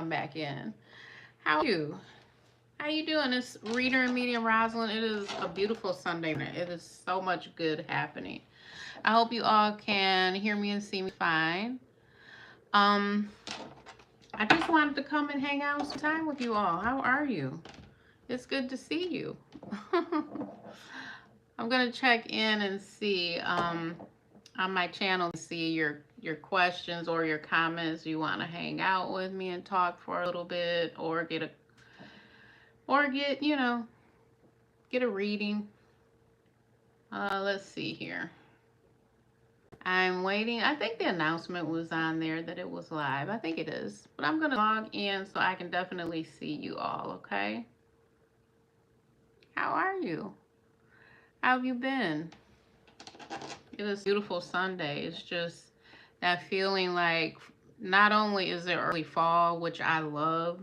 come back in. How are you? How you doing? It's reader and medium Rosalind. It is a beautiful Sunday. It is so much good happening. I hope you all can hear me and see me fine. I just wanted to come and hang out some time with you all. How are you? It's good to see you. I'm gonna check in and see on my channel, see your questions or your comments. You want to hang out with me and talk for a little bit, or get a reading. Let's see here. I'm waiting. I think the announcement was on there that it was live. I think it is. But I'm going to log in so I can definitely see you all, okay? How are you? How have you been? It is a beautiful Sunday. It's just that feeling like not only is it early fall, which I love,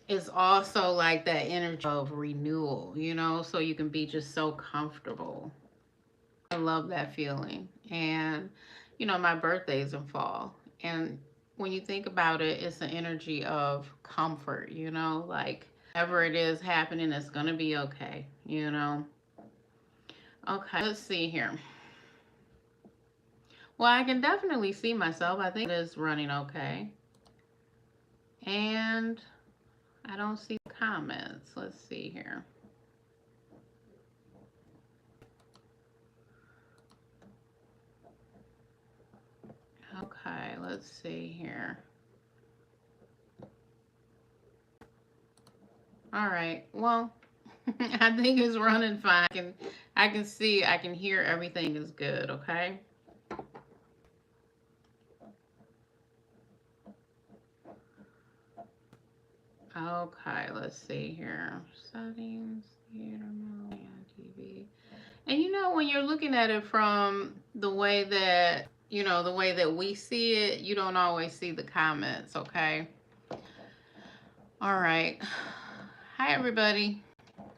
it's also like that energy of renewal, so you can be just so comfortable. I love that feeling. And, my birthday's in fall. And when you think about it, it's an energy of comfort, like whatever it is happening, it's going to be okay, Okay, let's see here. Well, I can definitely see myself. I think it is running okay. And I don't see comments. Let's see here. Okay, let's see here. All right, well, I think it's running fine. I can see, I can hear everything is good, okay? Okay, let's see here. Settings, theater mode, TV. And when you're looking at it from the way that, the way that we see it, you don't always see the comments, okay? All right. Hi, everybody.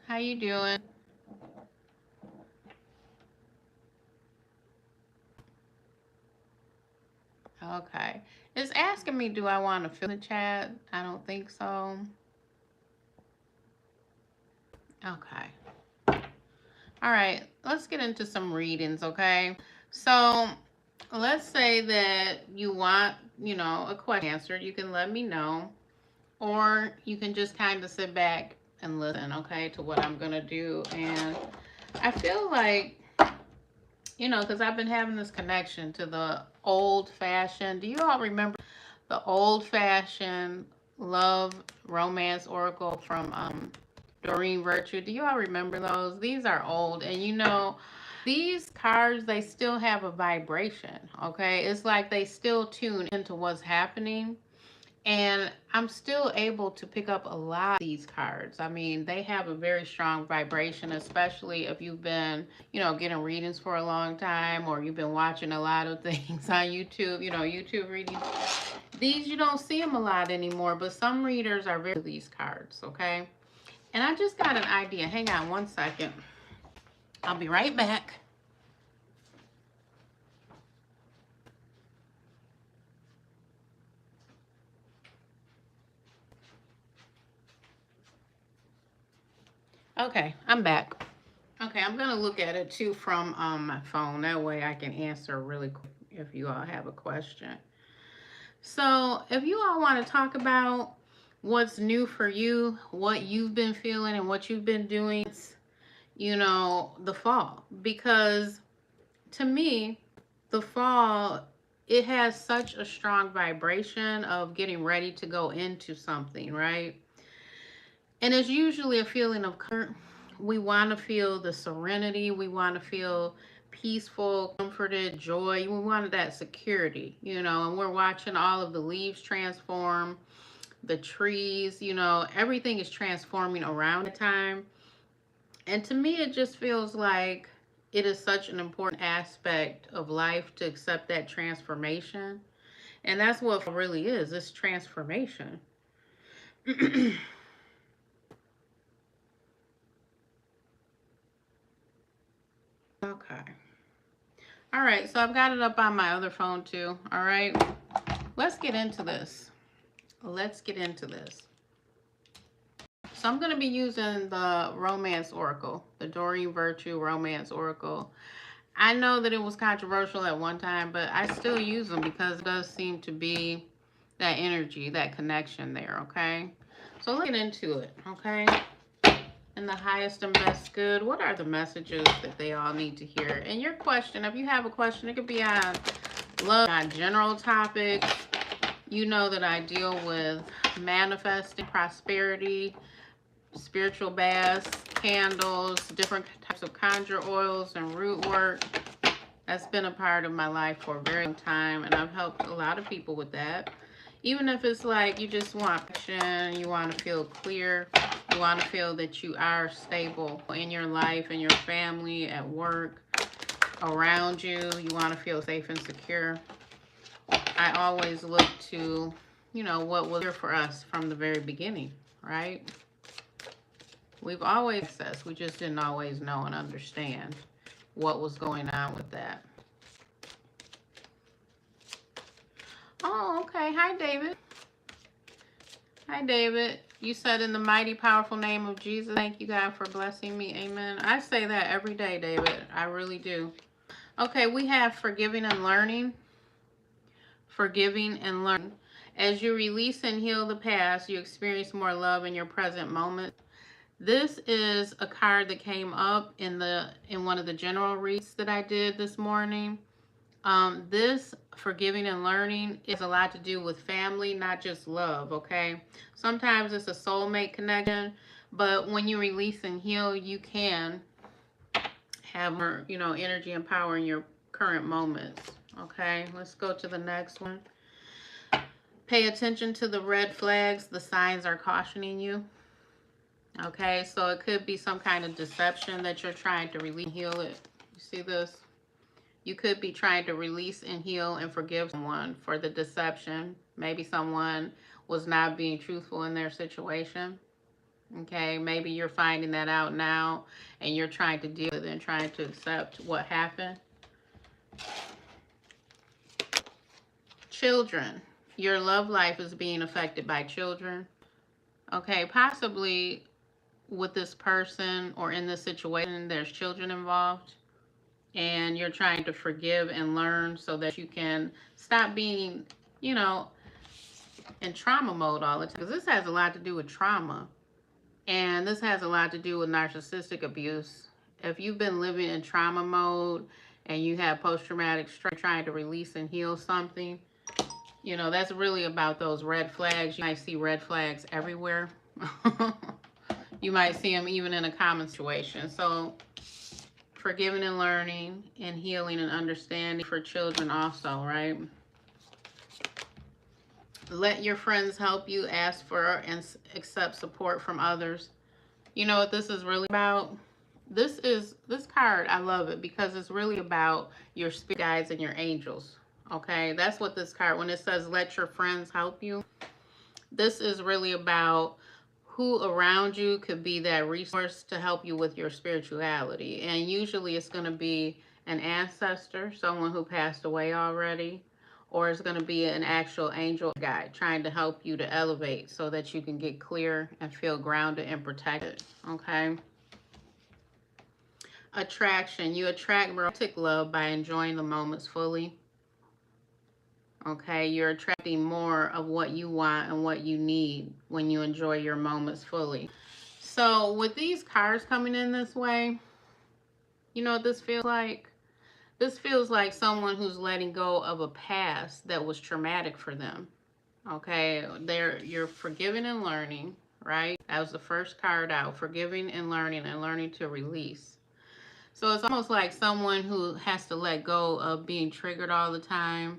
How you doing? Okay. It's asking me, do I want to fill the chat? I don't think so. Okay. All right. Let's get into some readings, okay? So let's say that you want, a question answered. You can let me know. Or you can just kind of sit back and listen, okay, to what I'm going to do. And I feel like, because I've been having this connection to the old-fashioned. Do you all remember the old-fashioned love romance oracle from Doreen Virtue? Do you all remember those? These are old. And these cards, they still have a vibration, okay? It's like they still tune into what's happening. And I'm still able to pick up a lot of these cards. I mean, they have a very strong vibration, especially if you've been, getting readings for a long time, or you've been watching a lot of things on YouTube, YouTube readings. These, you don't see them a lot anymore, but some readers are very into these cards, okay? And I just got an idea. Hang on one second. I'll be right back. Okay, I'm back. Okay, I'm going to look at it too from my phone. That way I can answer really quick if you all have a question. So if you all want to talk about what's new for you, what you've been feeling and what you've been doing, the fall. Because to me, the fall, it has such a strong vibration of getting ready to go into something, right? And it's usually a feeling of comfort. We want to feel the serenity. We want to feel peaceful, comforted, joy. We want that security, and we're watching all of the leaves transform, the trees, everything is transforming around the time. And to me, it just feels like it is such an important aspect of life to accept that transformation. And that's what it really is. It's transformation. Okay. All right, so I've got it up on my other phone too. All right, let's get into this. let's get into this. So I'm going to be using the Romance Oracle, the Doreen Virtue Romance Oracle. I know that it was controversial at one time, but I still use them because it does seem to be that energy, that connection there, okay? So let's get into it, okay? In the highest and best good, what are the messages that they all need to hear? And your question, if you have a question, it could be on love, on general topics. You know that I deal with manifesting, prosperity, spiritual baths, candles, different types of conjure oils, and root work. That's been a part of my life for a very long time, and I've helped a lot of people with that. Even if it's like you just want action, you want to feel clear, you want to feel that you are stable in your life, in your family, at work, around you, you want to feel safe and secure. I always look to, you know, what was here for us from the very beginning, right? We've always accessed, we just didn't always know and understand what was going on with that. Oh, okay. Hi, David. Hi, David. You said in the mighty, powerful name of Jesus, thank you, God, for blessing me. Amen. I say that every day, David. I really do. Okay, we have forgiving and learning. Forgiving and learning. As you release and heal the past, you experience more love in your present moment. This is a card that came up in one of the general reads that I did this morning. This forgiving and learning is a lot to do with family, not just love, okay? Sometimes it's a soulmate connection, but when you release and heal, you can have more, you know, energy and power in your current moments, okay? Let's go to the next one. Pay attention to the red flags. The signs are cautioning you. Okay, so it could be some kind of deception that you're trying to release and heal it. You see this? You could be trying to release and heal and forgive someone for the deception. Maybe someone was not being truthful in their situation. Okay, maybe you're finding that out now and you're trying to deal with it and trying to accept what happened. Children. Your love life is being affected by children. Okay, possibly with this person or in this situation, there's children involved. And you're trying to forgive and learn so that you can stop being, you know, in trauma mode all the time. Because this has a lot to do with trauma. And this has a lot to do with narcissistic abuse. If you've been living in trauma mode and you have post-traumatic stress, trying to release and heal something, you know, that's really about those red flags. You might see red flags everywhere. You might see them even in a common situation. So forgiving and learning and healing and understanding for children also, right? Let your friends help you. Ask for and accept support from others. You know what this is really about? This card, I love it because it's really about your spirit guides and your angels. Okay, that's what this card, when it says let your friends help you, this is really about who around you could be that resource to help you with your spirituality. And usually it's going to be an ancestor, someone who passed away already, or it's going to be an actual angel guide trying to help you to elevate so that you can get clear and feel grounded and protected, okay? Attraction. You attract romantic love by enjoying the moments fully. Okay, you're attracting more of what you want and what you need when you enjoy your moments fully. So with these cards coming in this way, you know what this feels like? This feels like someone who's letting go of a past that was traumatic for them. Okay, you're forgiving and learning, right? That was the first card out, forgiving and learning to release. So it's almost like someone who has to let go of being triggered all the time.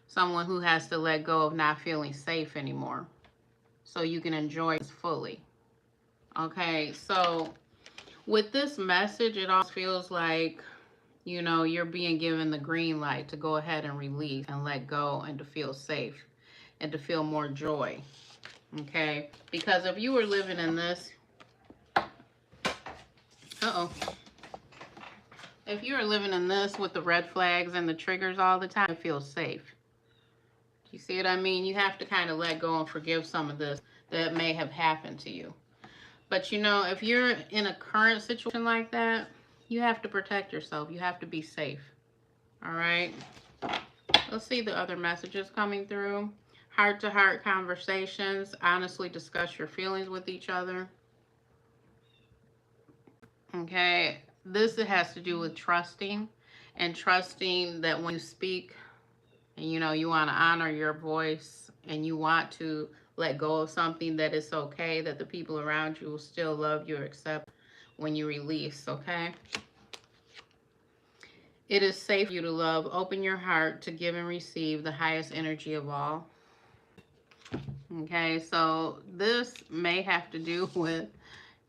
Someone who has to let go of not feeling safe anymore so you can enjoy this fully. Okay, so with this message, it all feels like, you know, you're being given the green light to go ahead and release and let go and to feel safe and to feel more joy. Okay, because if you were living in this, if you were living in this with the red flags and the triggers all the time, it feels safe. You see what I mean? You have to kind of let go and forgive some of this that may have happened to you. But you know, if you're in a current situation like that, you have to protect yourself. You have to be safe. All right? Let's see the other messages coming through. Heart-to-heart conversations. Honestly discuss your feelings with each other. Okay? This has to do with trusting, and trusting that when you speak, and you know, you want to honor your voice, and you want to let go of something, that it's okay, that the people around you will still love you or accept when you release, okay? It is safe for you to love. Open your heart to give and receive the highest energy of all. Okay, so this may have to do with,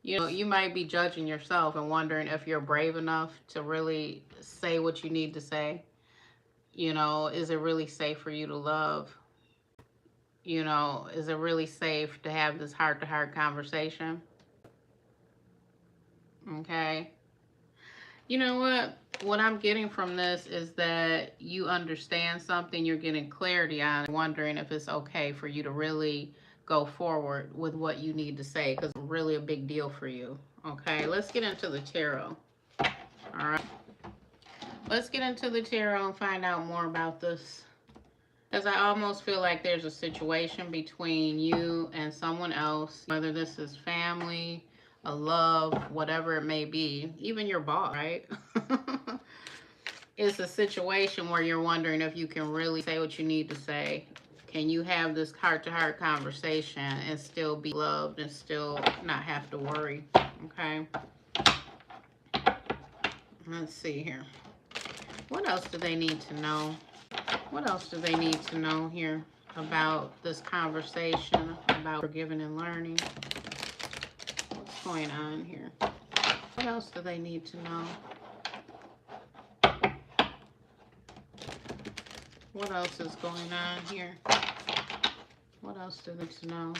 you know, you might be judging yourself and wondering if you're brave enough to really say what you need to say. You know, is it really safe for you to love? You know, is it really safe to have this heart-to-heart conversation? Okay. You know what? What I'm getting from this is that you understand something, you're getting clarity on, wondering if it's okay for you to really go forward with what you need to say, because it's really a big deal for you. Okay, let's get into the tarot. All right. Let's get into the tarot and find out more about this. Because I almost feel like there's a situation between you and someone else, whether this is family, a love, whatever it may be, even your boss, right? It's a situation where you're wondering if you can really say what you need to say. Can you have this heart-to-heart conversation and still be loved and still not have to worry? Okay. Let's see here. What else do they need to know? What else do they need to know here about this conversation, about forgiving and learning? What's going on here? What else do they need to know? What else is going on here? What else do they need to know?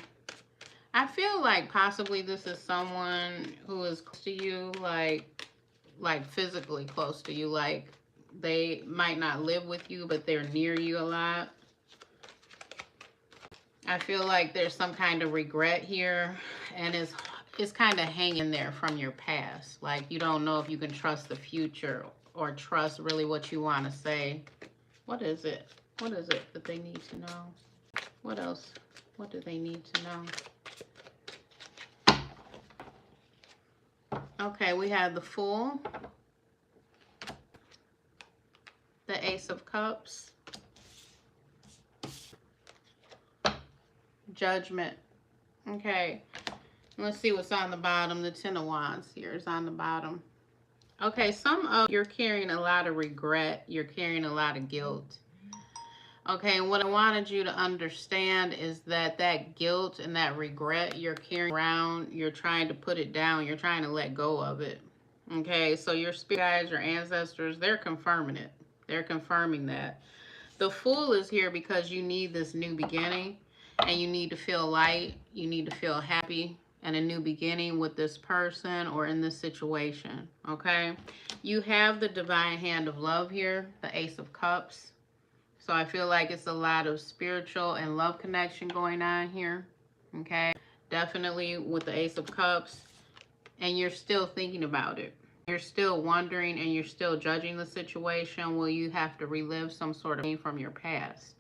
I feel like possibly this is someone who is close to you, like physically close to you, like they might not live with you, but they're near you a lot. I feel like there's some kind of regret here, and it's kind of hanging there from your past. Like you don't know if you can trust the future or trust really what you want to say. What is it? What is it that they need to know? What else? What do they need to know? Okay, we have the Fool, the Ace of Cups, Judgment. Okay, let's see what's on the bottom. The Ten of Wands here is on the bottom. Okay, some of you're carrying a lot of regret. You're carrying a lot of guilt. Okay, and what I wanted you to understand is that that guilt and that regret you're carrying around, you're trying to put it down. You're trying to let go of it. Okay, so your spirit guides, your ancestors, they're confirming it. They're confirming that. The Fool is here because you need this new beginning, and you need to feel light. You need to feel happy and a new beginning with this person or in this situation. Okay, you have the divine hand of love here, the Ace of Cups. So I feel like it's a lot of spiritual and love connection going on here. Okay, definitely with the Ace of Cups. And you're still thinking about it. You're still wondering, and you're still judging the situation. Will you have to relive some sort of pain from your past?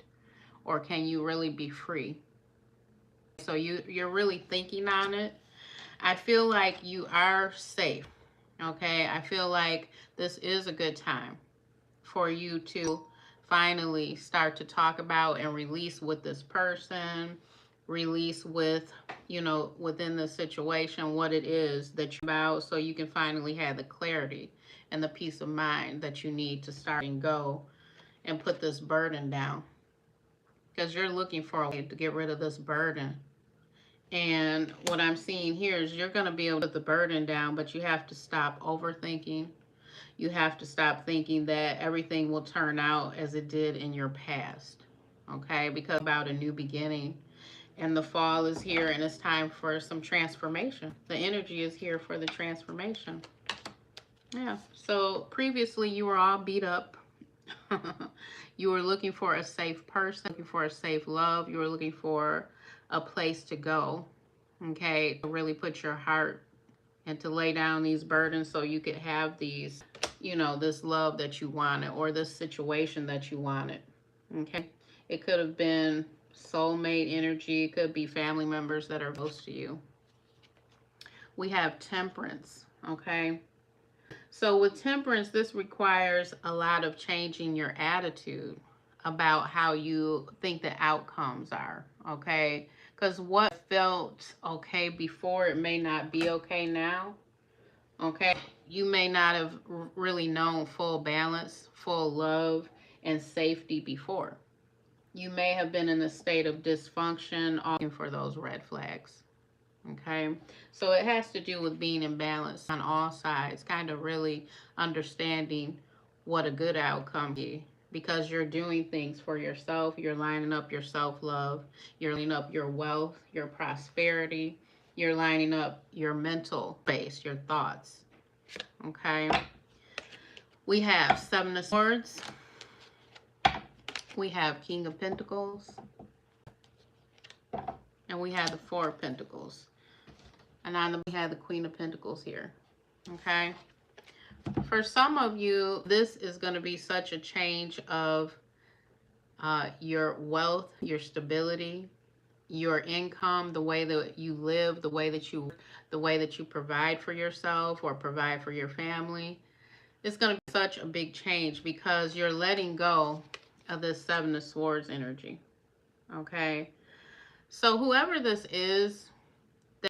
Or can you really be free? So you're really thinking on it. I feel like you are safe. Okay, I feel like this is a good time for you to finally start to talk about and release with this person, release with, you know, within the situation what it is that you're about, so you can finally have the clarity and the peace of mind that you need to start and go and put this burden down, because you're looking for a way to get rid of this burden. And what I'm seeing here is you're going to be able to put the burden down, but you have to stop overthinking. You have to stop thinking that everything will turn out as it did in your past. Okay, because about a new beginning. And the fall is here, and it's time for some transformation. The energy is here for the transformation. Yeah, so previously you were all beat up You were looking for a safe person, looking for a safe love. You were looking for a place to go, okay, to really put your heart and to lay down these burdens so you could have these, this love that you wanted or this situation that you wanted, okay? It could have been soulmate energy. It could be family members that are close to you. We have temperance, okay? So with temperance, this requires a lot of changing your attitude about how you think the outcomes are, okay? Because what felt okay before, it may not be okay now, okay? You may not have really known full balance, full love, and safety before. You may have been in a state of dysfunction, all looking for those red flags. Okay, so it has to do with being in balance on all sides, kind of really understanding what a good outcome is, because you're doing things for yourself. You're lining up your self-love, you're lining up your wealth, your prosperity, you're lining up your mental space, your thoughts. Okay, we have Seven of Swords, we have King of Pentacles, and we have the Four of Pentacles. And then we have the Queen of Pentacles here. Okay. For some of you, this is going to be such a change of your wealth, your stability, your income, the way that you live, the way that you provide for yourself or provide for your family. It's going to be such a big change because you're letting go of this Seven of Swords energy. Okay. So whoever this is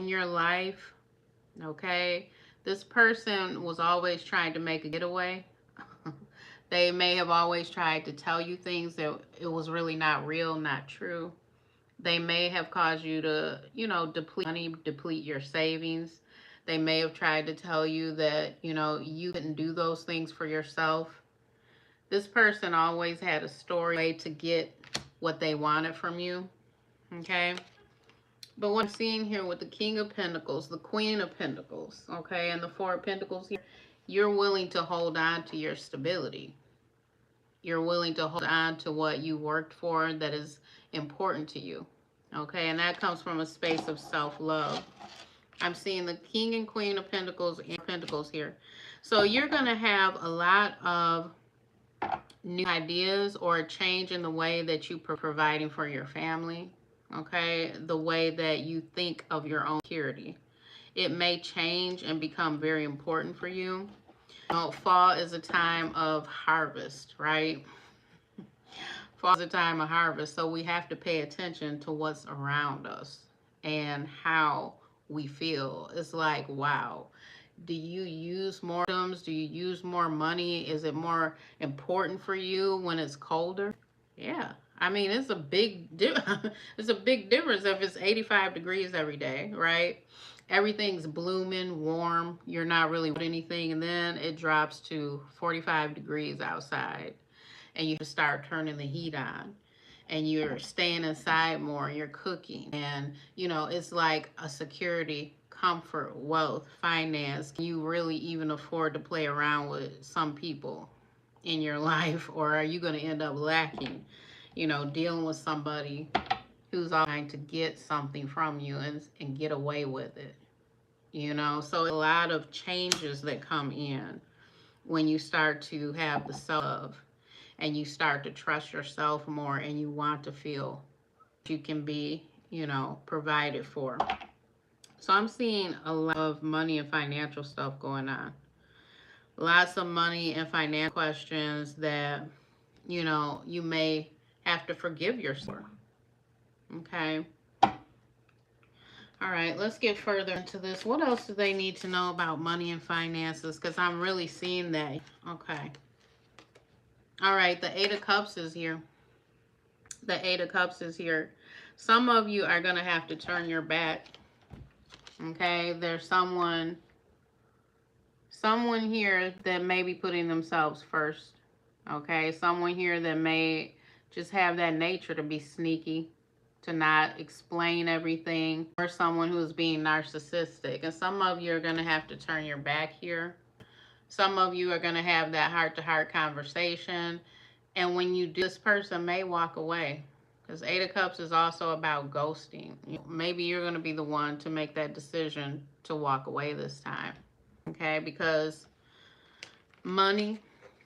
in your life, okay, this person was always trying to make a getaway. They may have always tried to tell you things that it was really not real, not true. They may have caused you to, deplete money, deplete your savings. They may have tried to tell you that, you couldn't do those things for yourself. This person always had a story way to get what they wanted from you, okay? But what I'm seeing here with the King of Pentacles, the Queen of Pentacles, okay, and the Four of Pentacles here, you're willing to hold on to your stability. You're willing to hold on to what you worked for that is important to you, okay? And that comes from a space of self-love. I'm seeing the King and Queen of Pentacles and Pentacles here. So you're going to have a lot of new ideas or a change in the way that you're providing for your family. Okay, the way that you think of your own security. It may change and become very important for you. Fall is a time of harvest, right? Fall is a time of harvest, so we have to pay attention to what's around us and how we feel. It's like, wow, do you use more items? Do you use more money? Is it more important for you when it's colder? Yeah. I mean, it's a big it's a big difference if it's 85 degrees every day, right? Everything's blooming, warm, you're not really doing anything, and then it drops to 45 degrees outside, and you start turning the heat on, and you're staying inside more, you're cooking, and, it's like a security, comfort, wealth, finance. Can you really even afford to play around with some people in your life, or are you going to end up lacking? Dealing with somebody who's trying to get something from you and get away with it. So a lot of changes that come in when you start to have the self and you start to trust yourself more and you want to feel you can be, provided for. So I'm seeing a lot of money and financial stuff going on. Lots of money and financial questions that, you may have to forgive yourself. Okay. All right, let's get further into this. What else do they need to know about money and finances? Because I'm really seeing that. Okay. All right, the Eight of Cups is here. The Eight of Cups is here. Some of you are going to have to turn your back. Okay, there's someone here that may be putting themselves first. Okay, someone here that may just have that nature to be sneaky, to not explain everything, or someone who's being narcissistic. And some of you are going to have to turn your back here. Some of you are going to have that heart-to-heart conversation And when you do, this person may walk away. Because Eight of Cups is also about ghosting. Maybe you're going to be the one to make that decision to walk away this time. Okay, because money,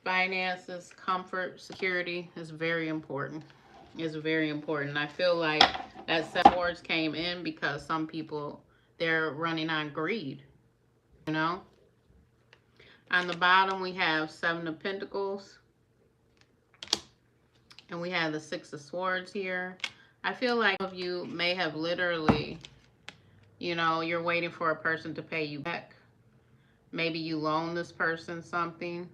finances, comfort, security is very important. It's very important. I feel like that Seven of Swords came in because some people, they're running on greed, you know? On the bottom, we have Seven of Pentacles. And we have the Six of Swords here. I feel like some of you may have literally, you know, you're waiting for a person to pay you back. Maybe you loan this person something.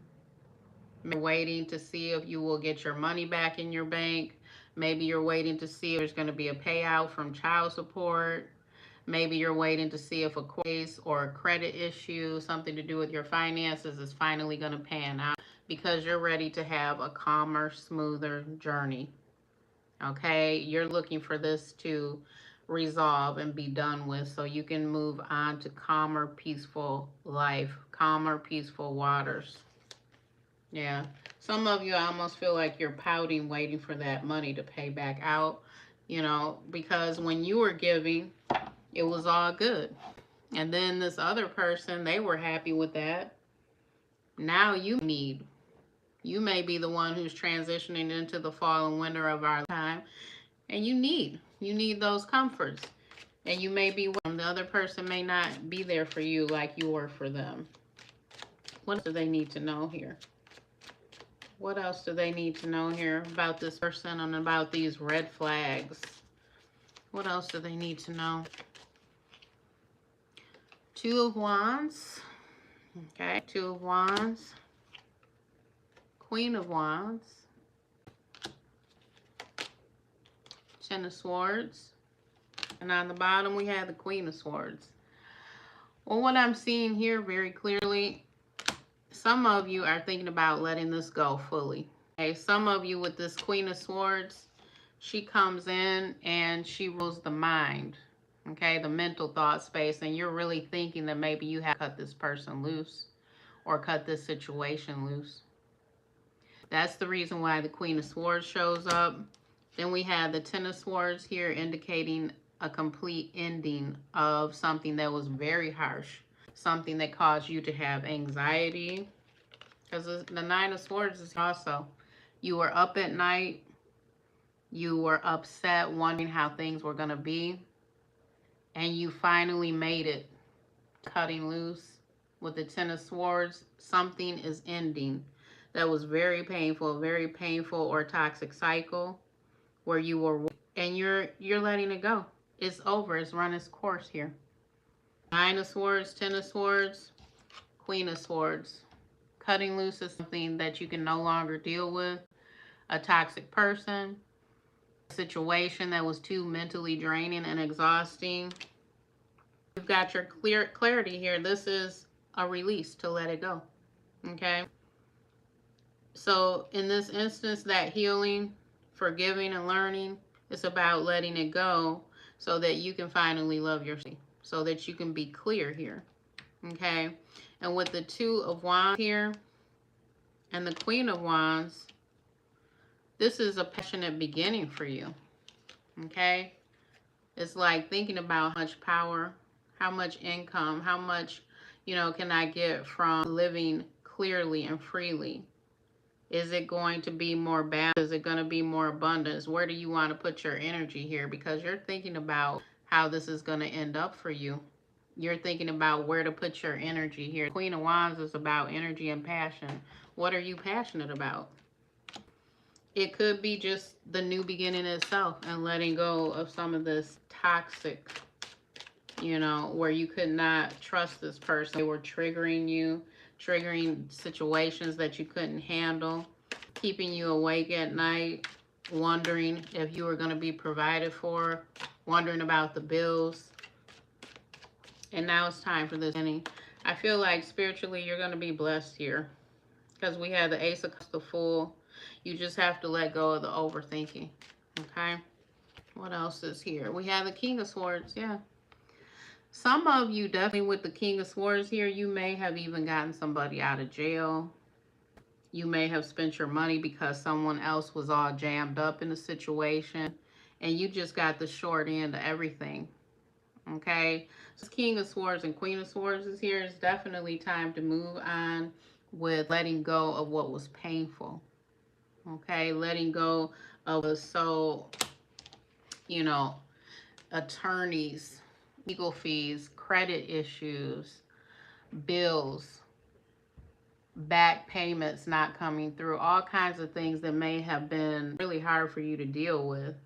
Maybe waiting to see if you will get your money back in your bank. Maybe you're waiting to see if there's going to be a payout from child support. Maybe you're waiting to see if a case or a credit issue, something to do with your finances, is finally going to pan out because you're ready to have a calmer, smoother journey. Okay? You're looking for this to resolve and be done with so you can move on to calmer, peaceful life, calmer, peaceful waters. Yeah. Some of you, I almost feel like you're pouting, waiting for that money to pay back out, you know, because when you were giving, it was all good. And then this other person, they were happy with that. Now you need. You may be the one who's transitioning into the fall and winter of our time, and you need those comforts. And you may be, the other person may not be there for you like you were for them. What do they need to know here? What else do they need to know here about this person and about these red flags? What else do they need to know? Two of Wands. Okay, Two of Wands. Queen of Wands. Ten of Swords. And on the bottom, we have the Queen of Swords. Well, what I'm seeing here very clearly, some of you are thinking about letting this go fully. Okay, some of you with this Queen of Swords, she comes in and she rules the mind, okay, the mental thought space, and you're really thinking that maybe you have to cut this person loose or cut this situation loose. That's the reason why the Queen of Swords shows up. Then we have the Ten of Swords here indicating a complete ending of something that was very harsh, something that caused you to have anxiety. Because the Nine of Swords is also, you were up at night, you were upset, wondering how things were going to be, and you finally made it, cutting loose. With the Ten of Swords, something is ending that was very painful or toxic cycle where you were, and you're letting it go. It's over. It's run its course here. Nine of Swords, Ten of Swords, Queen of Swords. Cutting loose is something that you can no longer deal with. A toxic person, a situation that was too mentally draining and exhausting. You've got your clarity here. This is a release to let it go. Okay? So in this instance, that healing, forgiving, and learning, it's about letting it go so that you can finally love yourself, so that you can be clear here. Okay? And with the Two of Wands here and the Queen of Wands, this is a passionate beginning for you. Okay? It's like thinking about how much power, how much income, how much, you know, can I get from living clearly and freely? Is it going to be more balance? Is it going to be more abundance? Where do you want to put your energy here? Because you're thinking about how this is going to end up for you. You're thinking about where to put your energy here. Queen of Wands is about energy and passion. What are you passionate about? It could be just the new beginning itself and letting go of some of this toxic, you know, where you could not trust this person. They were triggering you, triggering situations that you couldn't handle, keeping you awake at night, wondering if you were going to be provided for, wondering about the bills. And now it's time for this ending. I feel like spiritually you're going to be blessed here because we have the Ace of Cups, the Fool. You just have to let go of the overthinking. Okay? What else is here? We have the King of Swords. Yeah. Some of you definitely with the King of Swords here, you may have even gotten somebody out of jail. You may have spent your money because someone else was all jammed up in the situation and you just got the short end of everything. Okay, so King of Swords and Queen of Swords is here. It's definitely time to move on with letting go of what was painful. Okay, letting go of you know, attorneys, legal fees, credit issues, bills, back payments not coming through, all kinds of things that may have been really hard for you to deal with,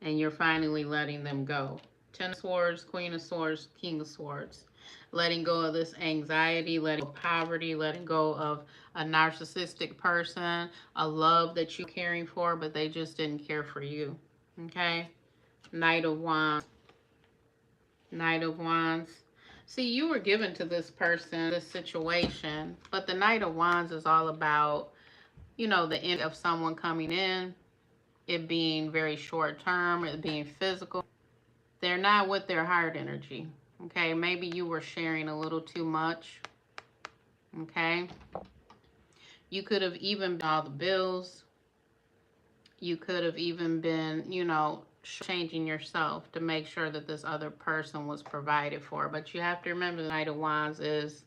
and you're finally letting them go. Ten of Swords, Queen of Swords, King of Swords. Letting go of this anxiety, letting go of poverty, letting go of a narcissistic person, a love that you're caring for, but they just didn't care for you. Okay? Knight of Wands. Knight of Wands. See, you were given to this person, this situation, but the Knight of Wands is all about, you know, the end of someone coming in, it being very short term, it being physical. They're not with their heart energy. Okay, maybe you were sharing a little too much. Okay, you could have even been all the bills. You could have even been, you know, changing yourself to make sure that this other person was provided for. But you have to remember the Knight of Wands is,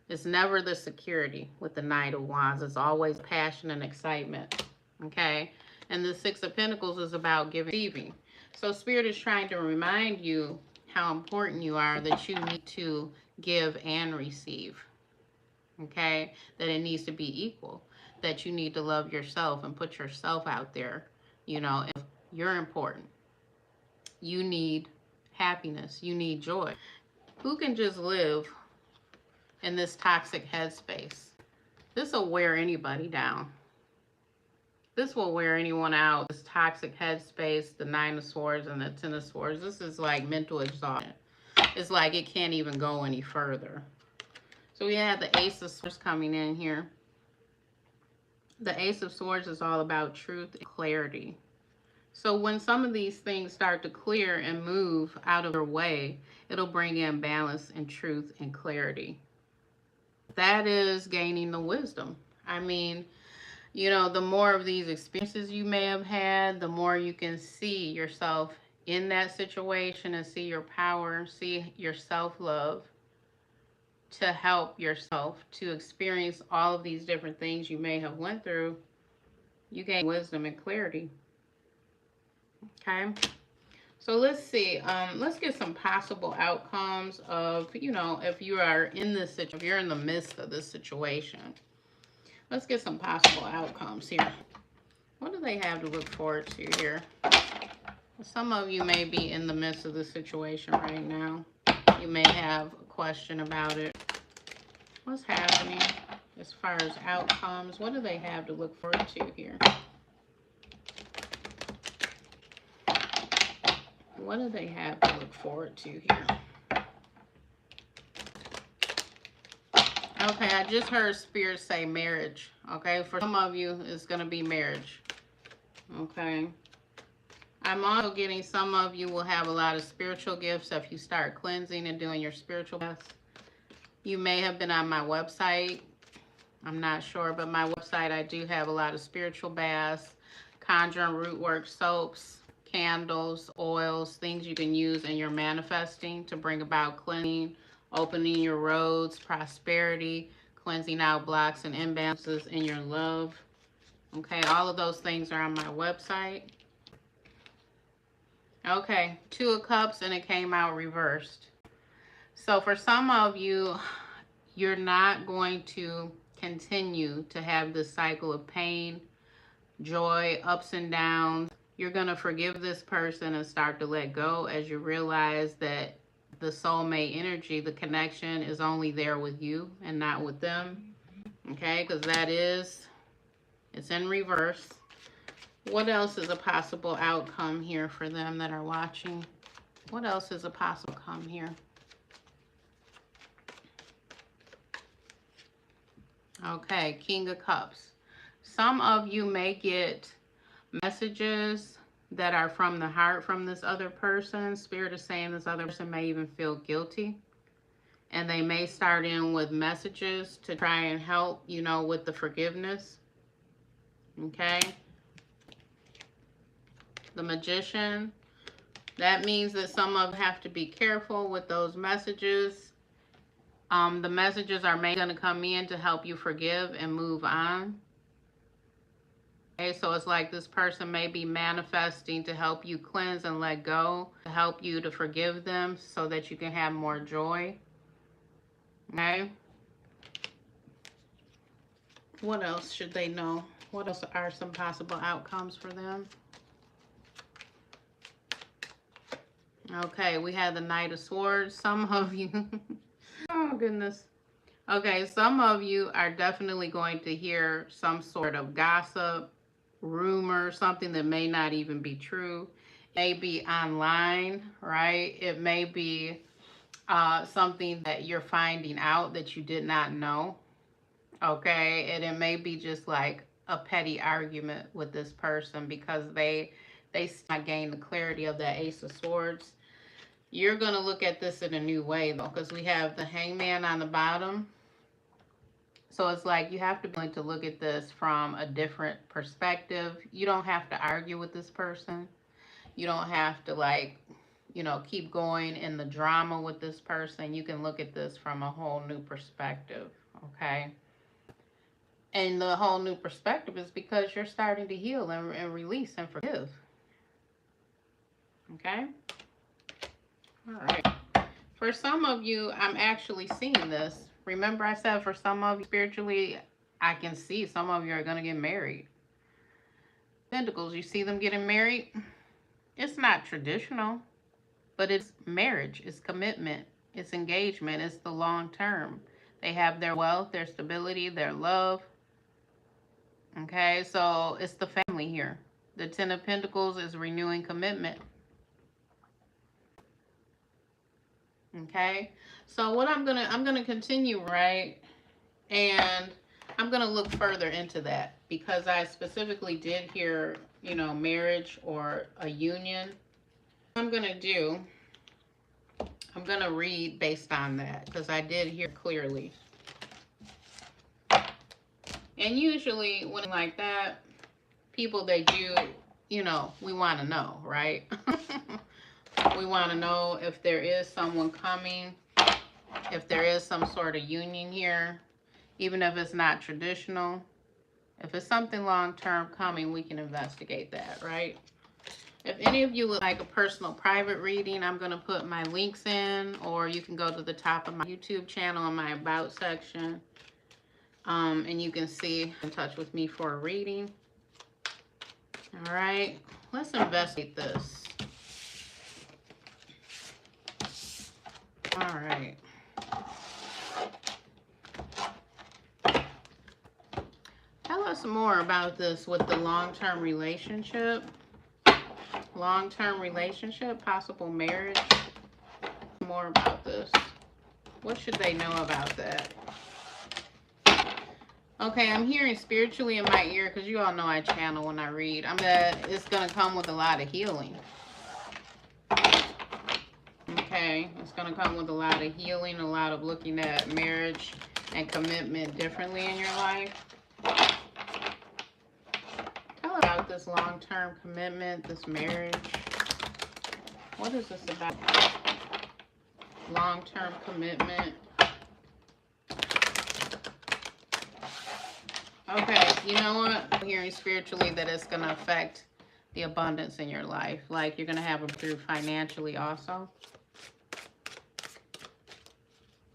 it's never the security with the Knight of Wands. It's always passion and excitement. Okay, and the Six of Pentacles is about giving and receiving. So Spirit is trying to remind you how important you are, that you need to give and receive. Okay, that it needs to be equal, that you need to love yourself and put yourself out there. You know, if you're important, you need happiness, you need joy. Who can just live in this toxic headspace? This will wear anybody down. This will wear anyone out. This toxic headspace, the Nine of Swords and the Ten of Swords, this is like mental exhaustion. It's like it can't even go any further. So we have the Ace of Swords coming in here. The Ace of Swords is all about truth and clarity. So when some of these things start to clear and move out of their way, it'll bring in balance and truth and clarity. That is gaining the wisdom. I mean, you know, the more of these experiences you may have had, the more you can see yourself in that situation and see your power, see your self-love, to help yourself to experience all of these different things you may have went through. You gain wisdom and clarity. Okay, so let's see. Let's get some possible outcomes of, you know, if you are in this situation, if you're in the midst of this situation. Let's get some possible outcomes here. What do they have to look forward to here? Some of you may be in the midst of this situation right now. You may have a question about it. What's happening as far as outcomes? What do they have to look forward to here? What do they have to look forward to here? Okay, I just heard Spirit say marriage. Okay, for some of you, it's going to be marriage. Okay. I'm also getting some of you will have a lot of spiritual gifts if you start cleansing and doing your spiritual baths. You may have been on my website. I'm not sure, but my website, I do have a lot of spiritual baths, Conjure and Rootwork soaps, candles, oils, things you can use in your manifesting to bring about cleansing, opening your roads, prosperity, cleansing out blocks and imbalances in your love. Okay, all of those things are on my website. Okay, Two of Cups, and it came out reversed. So for some of you, you're not going to continue to have this cycle of pain, joy, ups and downs. You're going to forgive this person and start to let go as you realize that the soulmate energy, the connection is only there with you and not with them. Okay, because it's in reverse. What else is a possible outcome here for them that are watching? What else is a possible outcome here? Okay, King of Cups. Some of you may get messages that are from the heart from this other person. Spirit is saying this other person may even feel guilty. And they may start in with messages to try and help, with the forgiveness. Okay. The Magician. That means that some of you have to be careful with those messages. The messages are mainly going to come in to help you forgive and move on. Okay, so it's like this person may be manifesting to help you cleanse and let go, to help you to forgive them so that you can have more joy. Okay. What else should they know? What else are some possible outcomes for them? Okay, we have the Knight of Swords. Some of you, oh goodness. Okay, some of you are definitely going to hear some sort of gossip, rumor, something that may not even be true. It may be online, right? It may be something that you're finding out that you did not know. Okay, and it may be just like a petty argument with this person because they not gain the clarity of that Ace of Swords. You're going to look at this in a new way though, because we have the Hangman on the bottom. So it's like you have to be willing to look at this from a different perspective. You don't have to argue with this person. You don't have to keep going in the drama with this person. You can look at this from a whole new perspective, okay? And the whole new perspective is because you're starting to heal and release and forgive. Okay? All right. For some of you, I'm actually seeing this. Remember I said for some of you spiritually, I can see some of you are going to get married. Pentacles, you see them getting married? It's not traditional, but it's marriage, it's commitment, it's engagement, it's the long term. They have their wealth, their stability, their love. Okay, so it's the family here. The Ten of Pentacles is renewing commitment. Okay, so what I'm gonna continue, right? And I'm gonna look further into that because I specifically did hear, marriage or a union. What I'm gonna do, I'm gonna read based on that because I did hear clearly. And usually when like that, people, they do, we want to know, right? We want to know if there is someone coming, if there is some sort of union here, even if it's not traditional. If it's something long-term coming, we can investigate that, right? If any of you would like a personal private reading, I'm going to put my links in, or you can go to the top of my YouTube channel in my About section. And you can see in touch with me for a reading. All right, let's investigate this. All right. Tell us more about this with the long-term relationship. Long-term relationship, possible marriage. More about this. What should they know about that? Okay, I'm hearing spiritually in my ear because you all know I channel when I read. That it's going to come with a lot of healing. Okay, it's going to come with a lot of healing, a lot of looking at marriage and commitment differently in your life. Tell about this long-term commitment, this marriage. What is this about? Long-term commitment. Okay, you know what? I'm hearing spiritually that it's going to affect the abundance in your life. Like you're going to have a breakthrough financially also.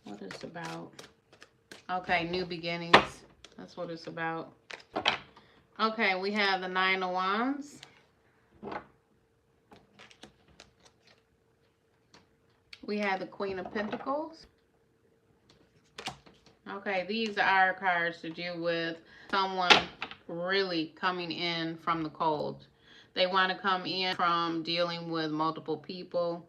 What is it about? Okay, new beginnings. That's what it's about. Okay, we have the Nine of Wands. We have the Queen of Pentacles. Okay, these are cards to do with someone really coming in from the cold. They want to come in from dealing with multiple people.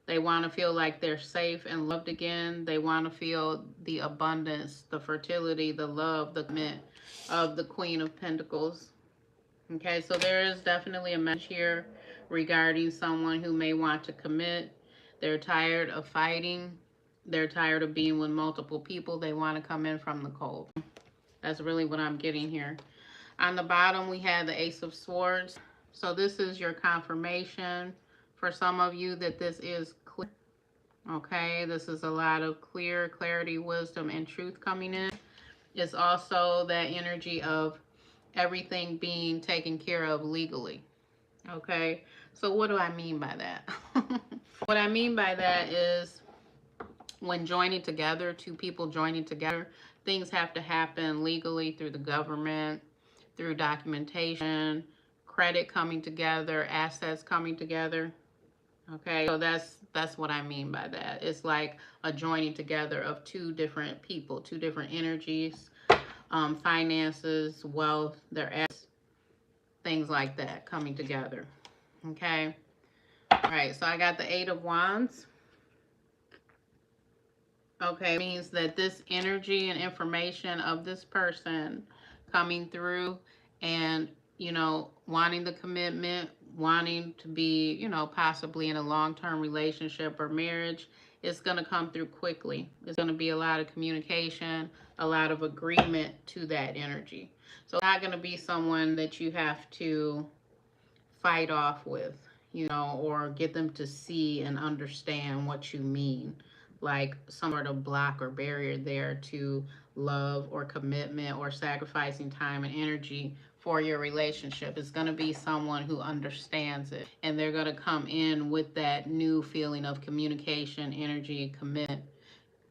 They want to feel like they're safe and loved again. They want to feel the abundance, the fertility, the love, the commitment of the Queen of Pentacles. Okay, so there is definitely a message here regarding someone who may want to commit. They're tired of fighting. They're tired of being with multiple people. They want to come in from the cold. That's really what I'm getting here. On the bottom, we have the Ace of Swords. So this is your confirmation for some of you that this is clear. Okay, this is a lot of clarity, wisdom, and truth coming in. It's also that energy of everything being taken care of legally. Okay, so what do I mean by that? What I mean by that is when joining together, two people joining together, things have to happen legally through the government, through documentation, credit coming together, assets coming together. Okay, so that's what I mean by that. It's like a joining together of two different people, two different energies, finances, wealth, their assets, things like that coming together. Okay, all right, so I got the Eight of Wands. Okay, it means that this energy and information of this person coming through and, wanting the commitment, wanting to be, possibly in a long-term relationship or marriage, it's going to come through quickly. It's going to be a lot of communication, a lot of agreement to that energy. So it's not going to be someone that you have to fight off with, or get them to see and understand what you mean, like some sort of block or barrier there to love or commitment or sacrificing time and energy for your relationship. It's going to be someone who understands it, and they're going to come in with that new feeling of communication, energy, commitment,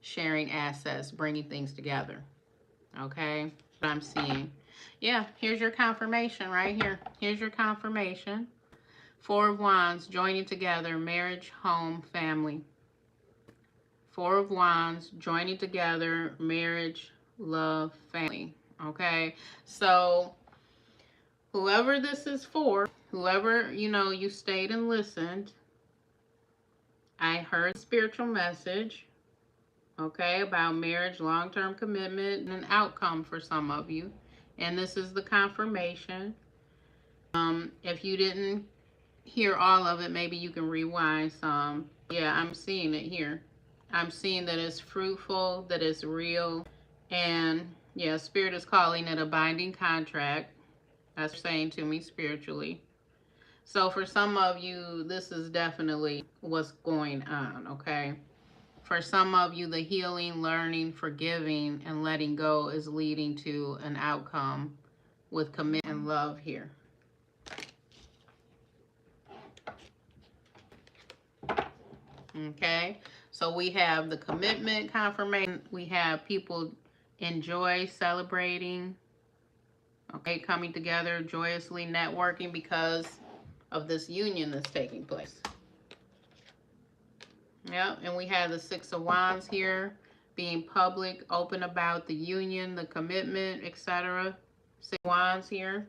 sharing assets, bringing things together. Okay, what I'm seeing. Yeah, here's your confirmation right here. Here's your confirmation. Four of Wands, joining together, marriage, home, family. Four of Wands, joining together, marriage, love, family. Okay, so whoever this is for, whoever, you stayed and listened, I heard a spiritual message, okay, about marriage, long-term commitment, and an outcome for some of you. And this is the confirmation. If you didn't hear all of it, maybe you can rewind some. Yeah, I'm seeing it here. I'm seeing that it's fruitful, that it's real, and yeah, Spirit is calling it a binding contract. That's saying to me spiritually. So for some of you, this is definitely what's going on, okay? For some of you, the healing, learning, forgiving, and letting go is leading to an outcome with commitment and love here. Okay, so we have the commitment confirmation. We have people enjoy celebrating, okay, coming together, joyously networking because of this union that's taking place. Yeah, and we have the Six of Wands here, being public, open about the union, the commitment, etc. Six of Wands here,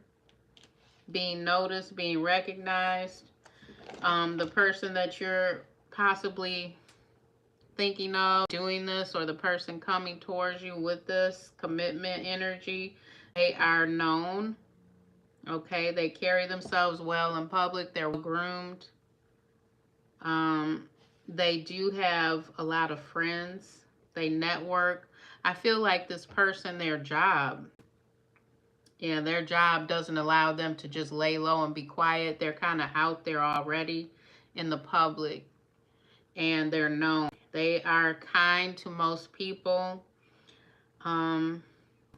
being noticed, being recognized. The person that you're possibly thinking of doing this, or the person coming towards you with this commitment energy, they are known. Okay, they carry themselves well in public. They're groomed. They do have a lot of friends. They network. I feel like this person, their job doesn't allow them to just lay low and be quiet. They're kind of out there already in the public, and they're known. They are kind to most people.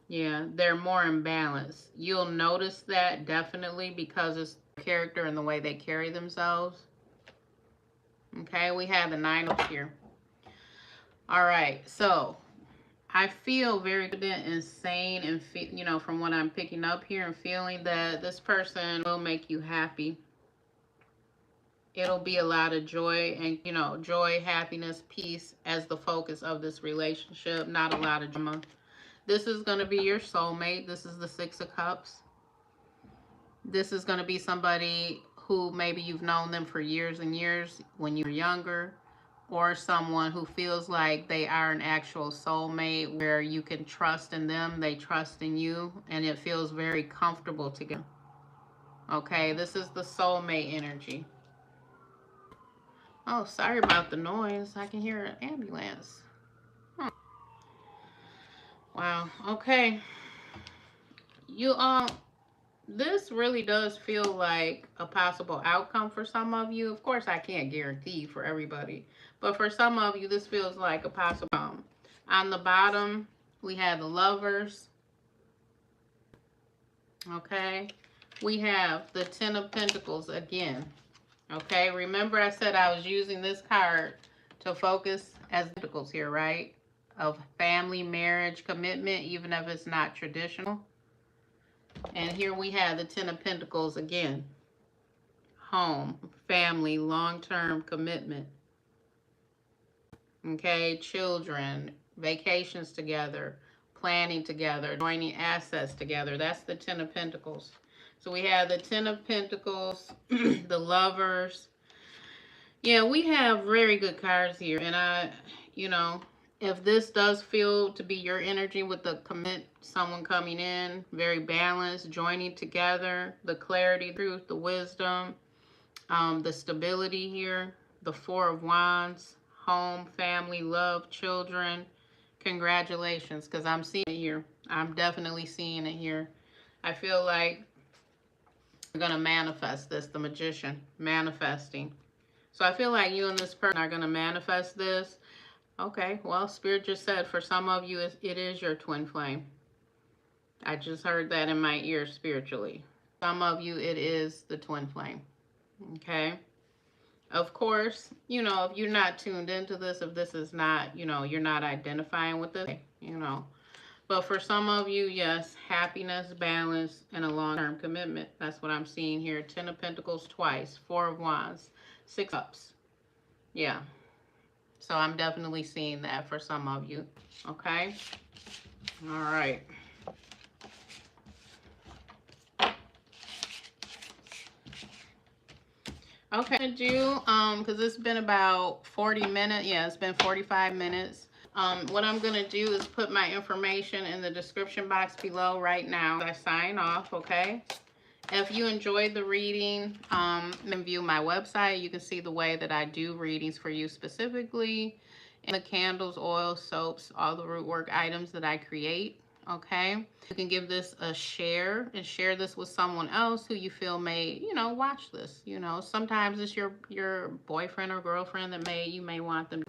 Yeah, they're more in balance. You'll notice that definitely because it's their character and the way they carry themselves. Okay, we have the Nine of here. All right, so I feel very confident and sane, and from what I'm picking up here and feeling, that this person will make you happy. It'll be a lot of joy and, joy, happiness, peace as the focus of this relationship, not a lot of drama. This is going to be your soulmate. This is the Six of Cups. This is going to be somebody who maybe you've known them for years and years when you were younger, or someone who feels like they are an actual soulmate where you can trust in them, they trust in you, and it feels very comfortable together. Okay, this is the soulmate energy. Oh, sorry about the noise. I can hear an ambulance. Wow. Okay. You this really does feel like a possible outcome for some of you. Of course, I can't guarantee for everybody, but for some of you, this feels like a possible outcome. On the bottom, we have the Lovers. Okay. We have the Ten of Pentacles again. Okay. Remember, I said I was using this card to focus as pentacles here, right? Of family, marriage, commitment, even if it's not traditional. And here we have the Ten of Pentacles again. Home, family, long-term commitment. Okay, children, vacations together, planning together, joining assets together. That's the Ten of Pentacles. So we have the Ten of Pentacles, the Lovers. Yeah, we have very good cards here. And you know, if this does feel to be your energy with the commit, someone coming in, very balanced, joining together, the clarity, truth, the wisdom, the stability here, the Four of Wands, home, family, love, children. Congratulations, because I'm seeing it here. I'm definitely seeing it here. I feel like you're going to manifest this, the Magician, manifesting. So I feel like you and this person are going to manifest this. Okay, well, Spirit just said for some of you, it is your twin flame. I just heard that in my ear spiritually. Some of you, it is the twin flame. Okay? Of course, you know, if you're not tuned into this, if this is not, you know, you're not identifying with this, you know. But for some of you, yes, happiness, balance, and a long-term commitment. That's what I'm seeing here. Ten of Pentacles twice, Four of Wands, Six of Cups. Yeah. So I'm definitely seeing that for some of you. Okay? All right. Okay, I'm gonna do, because it's been about 40 minutes. Yeah, it's been 45 minutes. What I'm gonna do is put my information in the description box below right now. I sign off, okay? If you enjoyed the reading, view my website. You can see the way that I do readings for you specifically, and the candles, oils, soaps, all the rootwork items that I create. Okay, you can give this a share and share this with someone else who you feel may, you know, watch this. You know, sometimes it's your boyfriend or girlfriend that you may want them,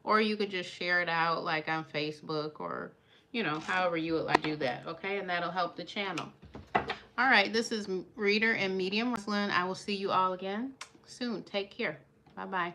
or you could just share it out like on Facebook, or you know, however you would like to do that. Okay, and that'll help the channel. All right, this is Reader and Medium Rosalind. I will see you all again soon. Take care. Bye-bye.